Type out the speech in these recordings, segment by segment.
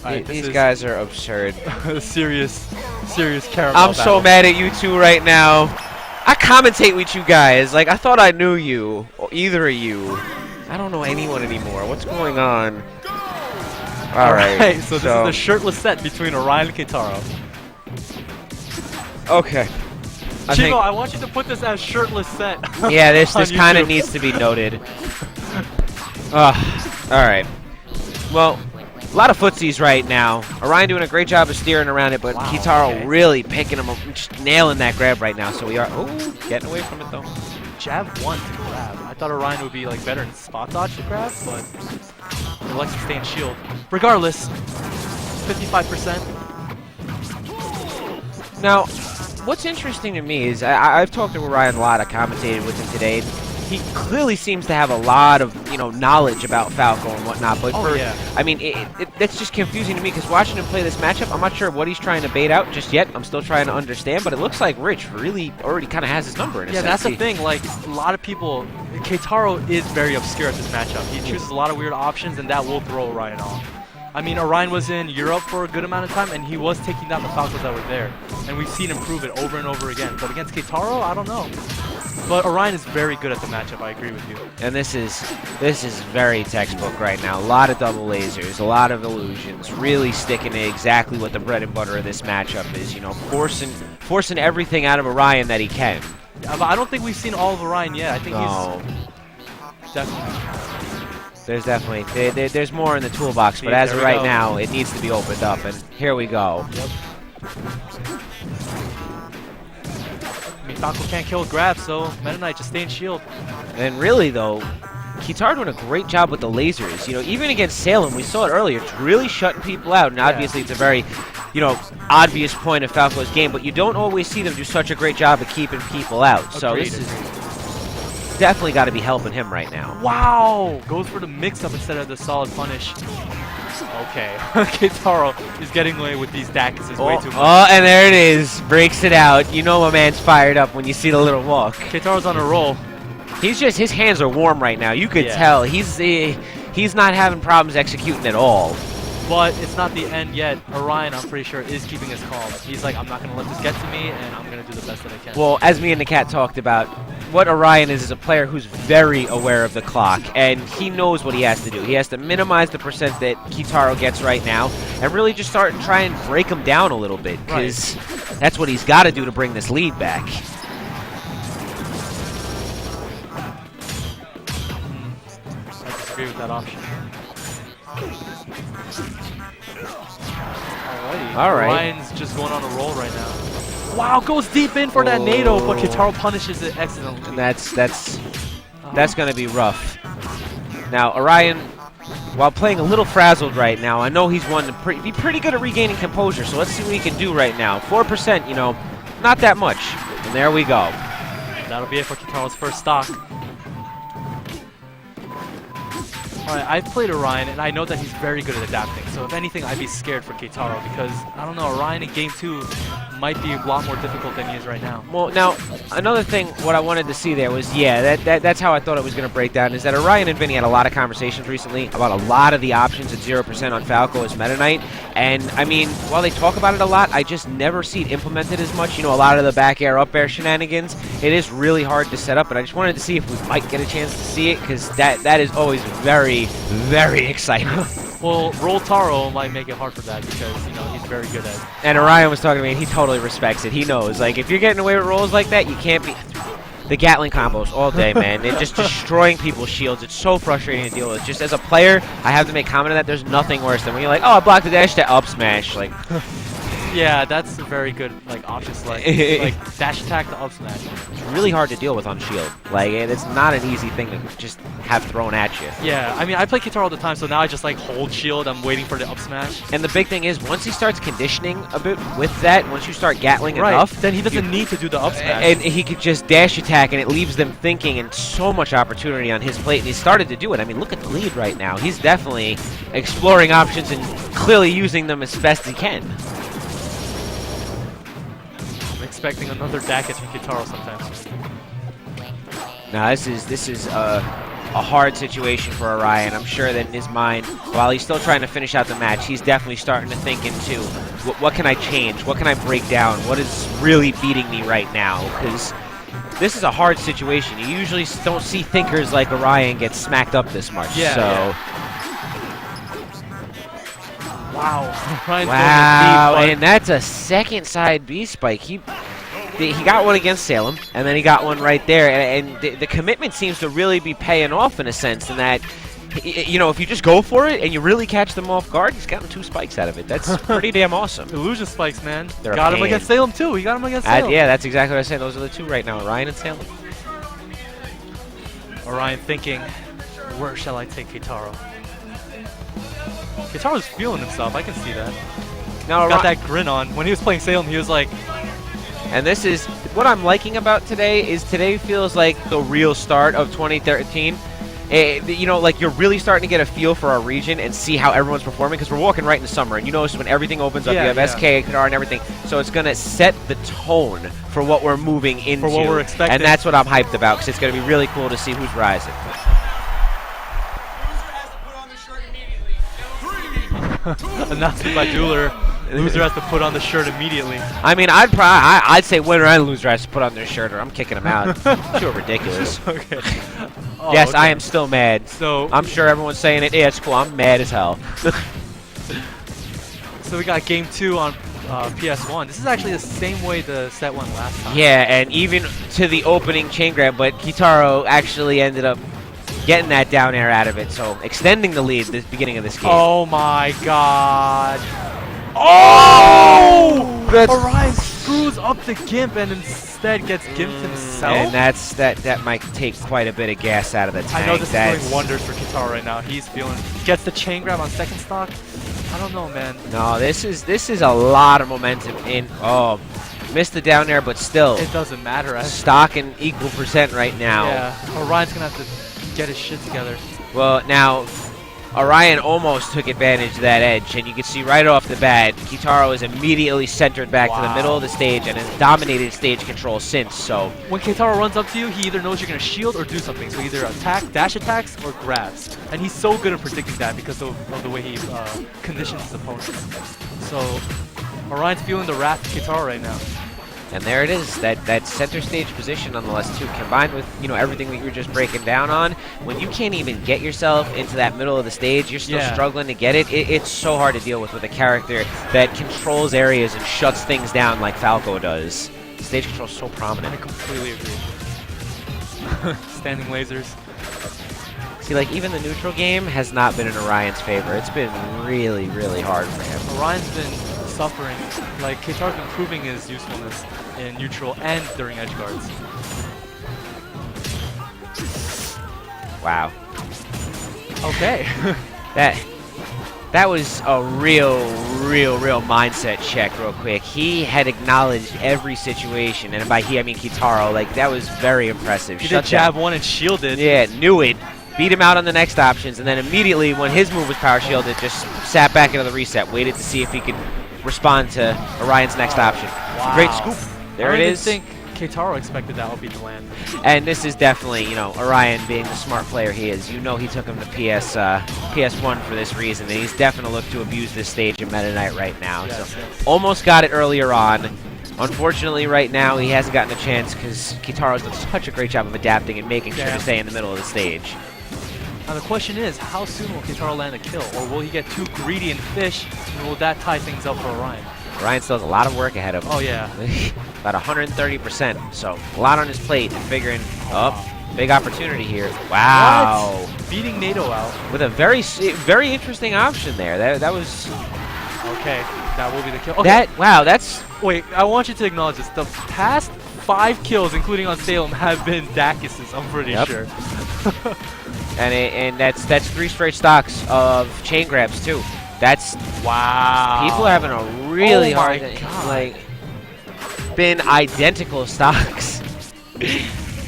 Right, These guys are absurd. serious caramel I'm battle. so mad at you two right now. I commentate with you guys. Like, I thought I knew you. Or either of you. I don't know anyone anymore. What's going on? Alright, so this is the shirtless set between Orion and Keitaro. Okay. Chico, I want you to put this as shirtless set. Yeah, this kind of needs to be noted. Alright. Well, a lot of footsies right now. Orion doing a great job of steering around it, but Keitaro really picking him up, just nailing that grab right now. So we are, getting away from it though. Jab 1 to grab. I thought Orion would be like better in spot dodge to grab, but he likes to stay in shield. Regardless, 55%. Now, what's interesting to me is I've talked to Orion a lot. I commentated with him today. He clearly seems to have a lot of, knowledge about Falco and whatnot. But I mean, that's just confusing to me because watching him play this matchup, I'm not sure what he's trying to bait out just yet. I'm still trying to understand, but it looks like Rich really already kind of has his number in a sense. That's the thing. Like, a lot of people, Keitaro is very obscure at this matchup. He chooses a lot of weird options, and that will throw Orion off. I mean, Orion was in Europe for a good amount of time, and he was taking down the Falcons that were there. And we've seen him prove it over and over again. But against Keitaro, I don't know. But Orion is very good at the matchup, I agree with you. And this is very textbook right now. A lot of double lasers, a lot of illusions, really sticking to exactly what the bread and butter of this matchup is, forcing everything out of Orion that he can. I don't think we've seen all of Orion yet. I think he's definitely... There's definitely there's more in the toolbox, but as of right now, it needs to be opened up, and here we go. Yep. I mean, Falco can't kill a grab, so Meta Knight just stay in shield. And really, though, Keitaro doing a great job with the lasers. Even against Salem, we saw it earlier. It's really shutting people out, and obviously it's a very, obvious point of Falco's game, but you don't always see them do such a great job of keeping people out. So this is definitely got to be helping him right now. Wow! Goes for the mix-up instead of the solid punish. Okay. Keitaro is getting away with these Dakuses way too much. Oh, and there it is. Breaks it out. You know my man's fired up when you see the little walk. Keitaro's on a roll. His hands are warm right now. You could tell. He's not having problems executing at all. But it's not the end yet. Orion, I'm pretty sure, is keeping his calm. He's like, I'm not going to let this get to me, and I'm going to do the best that I can. Well, as me and the cat talked about, what Orion is a player who's very aware of the clock, and he knows what he has to do. He has to minimize the percent that Keitaro gets right now, and really just start and try and break him down a little bit, because that's what he's got to do to bring this lead back. I disagree with that option. Alright. Orion's just going on a roll right now. Wow, goes deep in for that NATO, but Keitaro punishes it excellently. And that's going to be rough. Now, Orion, while playing a little frazzled right now, I know he's one to be pretty good at regaining composure, so let's see what he can do right now. 4%, not that much. And there we go. That'll be it for Keitaro's first stock. Alright, I've played Orion, and I know that he's very good at adapting, so if anything, I'd be scared for Keitaro, because, I don't know, Orion in Game 2 might be a lot more difficult than he is right now. Well, now, another thing, what I wanted to see there was, that's how I thought it was going to break down, is that Orion and Vinny had a lot of conversations recently about a lot of the options at 0% on Falco as Meta Knight, and, I mean, while they talk about it a lot, I just never see it implemented as much. A lot of the back air, up air shenanigans, it is really hard to set up, but I just wanted to see if we might get a chance to see it, because that is always very, very exciting. Well, Roll Taro might make it hard for that because, he's very good at it. And Orion was talking to me, and he totally respects it. He knows, like, if you're getting away with rolls like that, you can't be... The Gatling combos all day, man. They're just destroying people's shields. It's so frustrating to deal with. Just as a player, I have to make comment on that. There's nothing worse than when you're like, oh, I blocked the dash to up smash. Like... Yeah, that's a very good option select. Like dash attack to up smash. It's really hard to deal with on shield. Like, it's not an easy thing to just have thrown at you. Yeah, I mean, I play Keitaro all the time, so now I just hold shield. I'm waiting for the up smash. And the big thing is, once he starts conditioning a bit with that, once you start Gatling enough, then he doesn't need to do the up smash. And he could just dash attack, and it leaves them thinking, and so much opportunity on his plate. And he started to do it. I mean, look at the lead right now. He's definitely exploring options and clearly using them as best he can. Expecting another Dakus from Keitaro sometimes. Now this is a hard situation for Orion. I'm sure that in his mind, while he's still trying to finish out the match, he's definitely starting to think into what can I change? What can I break down? What is really beating me right now? Because this is a hard situation. You usually don't see thinkers like Orion get smacked up this much. Yeah, so. yeah. Wow. Wow, and that's a second side B spike. He got one against Salem, and then he got one right there. And the commitment seems to really be paying off in a sense in that, you know, if you just go for it and you really catch them off guard, he's gotten 2 spikes out of it. That's pretty damn awesome. Illusion spikes, man. They're Got him against Salem, too. He got him against Salem. Yeah, that's exactly what I said. Those are the 2 right now, Orion and Salem. Orion thinking, where shall I take Keitaro? Keitaro's feeling himself. I can see that. Now, got that grin on. When he was playing Salem, he was like... And this is... What I'm liking about today is today feels like the real start of 2013. You know, like you're really starting to get a feel for our region and see how everyone's performing because we're walking right into summer. And you notice when everything opens up, you have SK, Keitaro, and everything. So it's going to set the tone for what we're moving into. For what we're expecting. And that's what I'm hyped about because it's going to be really cool to see who's rising. Announced by Jeweler. Loser has to put on the shirt immediately. I mean, I'd say winner and loser has to put on their shirt, or I'm kicking them out. Too ridiculous. Okay. Oh, yes, okay. I am still mad. So I'm sure everyone's saying it. Yeah, it's cool. I'm mad as hell. So we got game 2 on PS1. This is actually the same way the set went last time. Yeah, and even to the opening chain grab, but Keitaro actually ended up getting that down air out of it, so extending the lead at the beginning of this game. Oh my god. Oh! Orion screws up the Gimp and instead gets gimped himself? And that might take quite a bit of gas out of the tank. I know this is doing wonders for Keitaro right now. He's feeling... Gets the chain grab on second stock. I don't know, man. No, this is a lot of momentum in... Oh, missed the down air, but still. It doesn't matter. Stock in equal percent right now. Yeah, Orion's going to have to get his shit together. Well, now... Orion almost took advantage of that edge, and you can see right off the bat, Keitaro is immediately centered back to the middle of the stage and has dominated stage control since, so... When Keitaro runs up to you, he either knows you're going to shield or do something, so either attack, dash attacks, or grabs. And he's so good at predicting that because of the way he conditions his opponents. So, Orion's feeling the wrath of Keitaro right now. And there it is, that center stage position nonetheless too, combined with, you know, everything that you were just breaking down on. When you can't even get yourself into that middle of the stage, you're still struggling to get it. It's so hard to deal with a character that controls areas and shuts things down like Falco does. Stage control is so prominent. I completely agree. Standing lasers. See, like, even the neutral game has not been in Orion's favor. It's been really, really hard for him. Orion's been suffering. Like, Keitaro's been proving his usefulness in neutral and during edge guards. Wow. Okay. That was a real mindset check real quick. He had acknowledged every situation, and by he, I mean Keitaro. Like, that was very impressive. He did jab one and shielded. Yeah, knew it. Beat him out on the next options, and then immediately when his move was power shielded, just sat back into the reset, waited to see if he could respond to Orion's next option. Wow. Great scoop. There it is. I didn't think Keitaro expected that would be the land. And this is definitely, you know, Orion being the smart player he is. You know he took him to PS1 for this reason, and he's definitely looked to abuse this stage in Meta Knight right now. Yes, so yes. almost got it earlier on. Unfortunately, right now, he hasn't gotten a chance because Keitaro's done such a great job of adapting and making sure to stay in the middle of the stage. Now the question is, how soon will Keitaro land a kill? Or will he get too greedy and fish, and will that tie things up for Orion? Orion still has a lot of work ahead of him. Oh, yeah. About 130%, so a lot on his plate and figuring, big opportunity here. Wow. What? Beating NATO out. With a very interesting option there. That was... Okay, that will be the kill. Okay. Wow, that's... Wait, I want you to acknowledge this. The past 5 kills, including on Salem, have been Dacus's, I'm pretty sure. And that's 3 straight stocks of chain grabs too. That's wow. People are having a really hard like been identical stocks.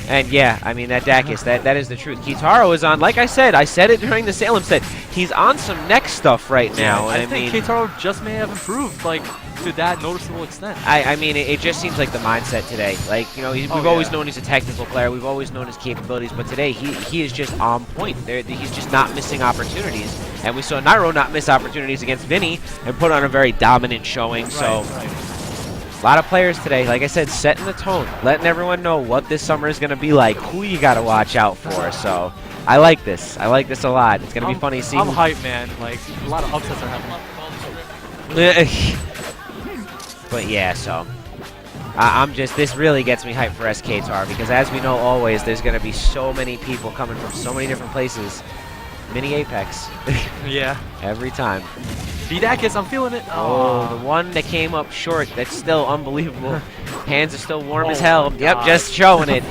And yeah, I mean that Dacus, that is the truth. Keitaro is on, like I said it during the Salem set. he's on some next stuff right now. I And think Keitaro just may have improved, like, to that noticeable extent. I mean, it just seems like the mindset today. Like, you know, we've always known he's a technical player. We've always known his capabilities. But today, he is just on point. He's just not missing opportunities. And we saw Nairo not miss opportunities against Vinny and put on a very dominant showing. So, a lot of players today, like I said, setting the tone, letting everyone know what this summer is going to be like, who you got to watch out for. So, I like this. I like this a lot. It's going to be funny to see. I'm hyped, man. Like, a lot of upsets are happening. But yeah, so this really gets me hyped for Keitaro because as we know always, there's going to be so many people coming from so many different places. Mini Apex. Yeah. Every time. Vidakis, I'm feeling it. Oh, the one that came up short, that's still unbelievable. Hands are still warm as hell. Yep, just showing it.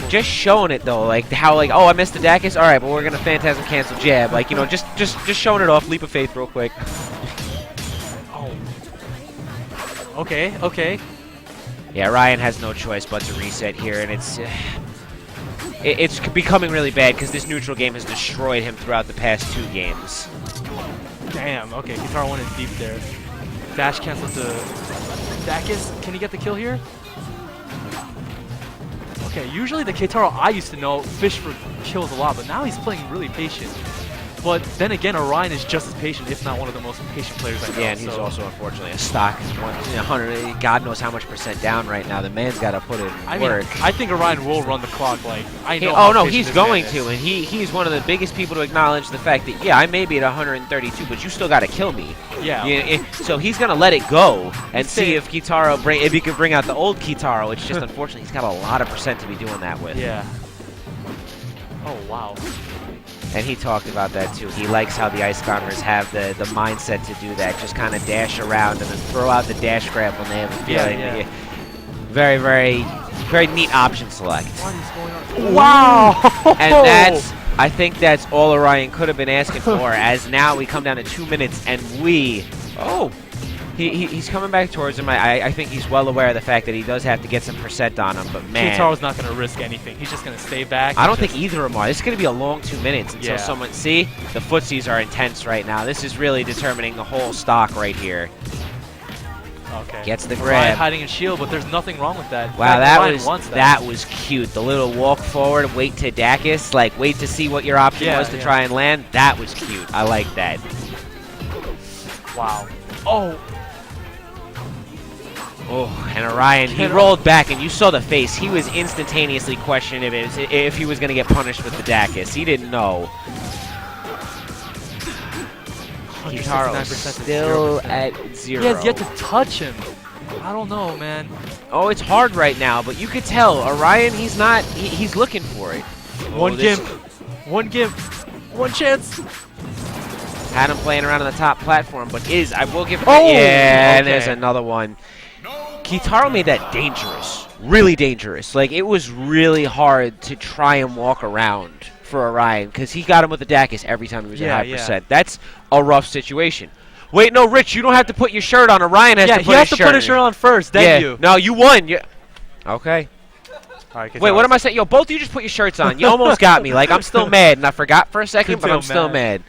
Just showing it though, like how like, oh, I missed the Dakis. All right, but we're gonna Phantasm cancel jab, like, you know, just showing it off. Leap of faith, real quick. Okay, okay. Yeah, Ryan has no choice but to reset here, and it's becoming really bad because this neutral game has destroyed him throughout the past 2 games. Damn, okay, Keitaro went in deep there. Dash cancel to Dakis. Can he get the kill here? Okay, usually the Keitaro I used to know fish for kills a lot, but now he's playing really patient. But then again, Orion is just as patient, if not one of the most patient players I know. Yeah, and he's also unfortunately a stock 100. God knows how much percent down right now. The man's got to put in work. I think Orion will run the clock. Like I know. Oh no, he's going to, and he's one of the biggest people to acknowledge the fact that yeah, I may be at 132, but you still got to kill me. Yeah. So he's gonna let it go and see if Keitaro if he can bring out the old Keitaro. It's just unfortunately he's got a lot of percent to be doing that with. Yeah. Oh wow. And he talked about that too. He likes how the Ice Climbers have the mindset to do that. Just kind of dash around and then throw out the dash grab when they have a feeling. Yeah. Very, very, very neat option select. What is going on? Wow! And I think that's all Orion could have been asking for, as now we come down to 2 minutes and he's coming back towards him. I think he's well aware of the fact that he does have to get some percent on him, but man. Keitaro's not going to risk anything. He's just going to stay back. I don't think either of them are. This is going to be a long 2 minutes until someone... See? The footsies are intense right now. This is really determining the whole stock right here. Okay. Gets the Orion grab. hiding in shield, but there's nothing wrong with that. Wow, that that was cute. The little walk forward, wait to Dakis, like wait to see what your option was to try and land. That was cute. I like that. Wow. Oh, and Orion, he rolled back, and you saw the face. He was instantaneously questioning if he was going to get punished with the Dakis. He didn't know. Keitaro still at 0. He has yet to touch him. I don't know, man. Oh, it's hard right now, but you could tell Orion, he's not. He's looking for it. One gimp, one chance. Had him playing around on the top platform, but I will give him. And there's another one. Keitaro made that dangerous, really dangerous. Like, it was really hard to try and walk around for Orion because he got him with the Dakis every time he was at high percent. That's a rough situation. Wait, no, Rich, you don't have to put your shirt on. Orion has to put his shirt on. Yeah, he has to put his shirt on first, then you. No, you won. Okay. All right, wait, what am I saying? Yo, both of you just put your shirts on. You almost got me. Like, I'm still mad, and I forgot for a second, but I'm still mad.